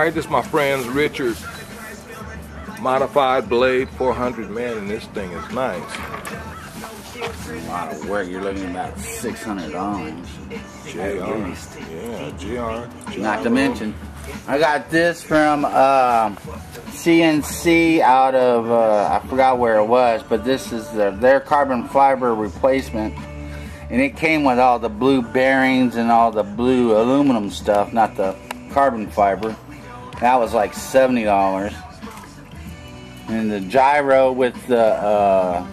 Alright, this is my friend's Richard modified blade 400, man, and this thing is nice. A lot of work. You're looking at about $600. GR. Not to mention, I got this from CNC out of I forgot where it was, but this is their carbon fiber replacement, and it came with all the blue bearings and all the blue aluminum stuff, not the carbon fiber. That was like $70. And the gyro with the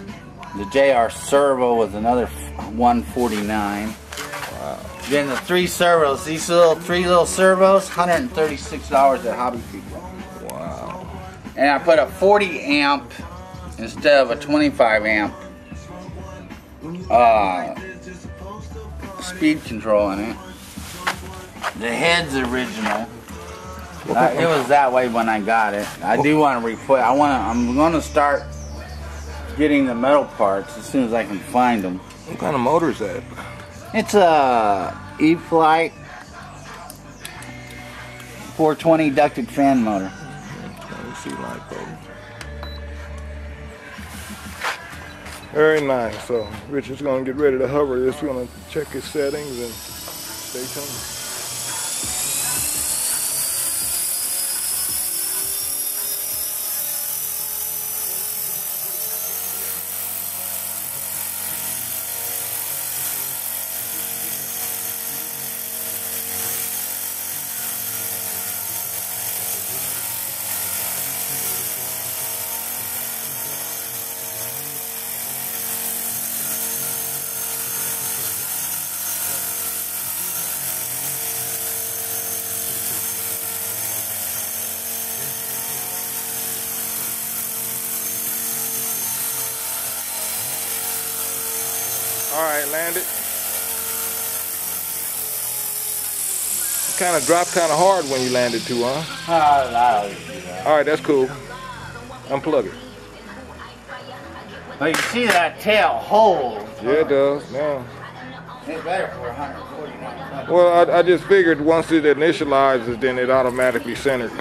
JR servo was another $149. Wow. Then the 3 servos, these three little servos, $136 at Hobby People. Wow. And I put a 40 amp instead of a 25 amp speed control in it. The head's original. It was that way when I got it. I do want to replace. I'm going to start getting the metal parts as soon as I can find them. What kind of motor is that? It's a eflite 420 ducted fan motor. Very nice. So Richard's going to get ready to hover this. We're going to check his settings and stay tuned. Alright, landed. It kind of dropped kind of hard when you landed too, huh? Alright, that's cool. Unplug it. Well, you see that tail hold. Yeah, it does. Now. It's better for $149. Well, I just figured once it initializes, then it automatically centered.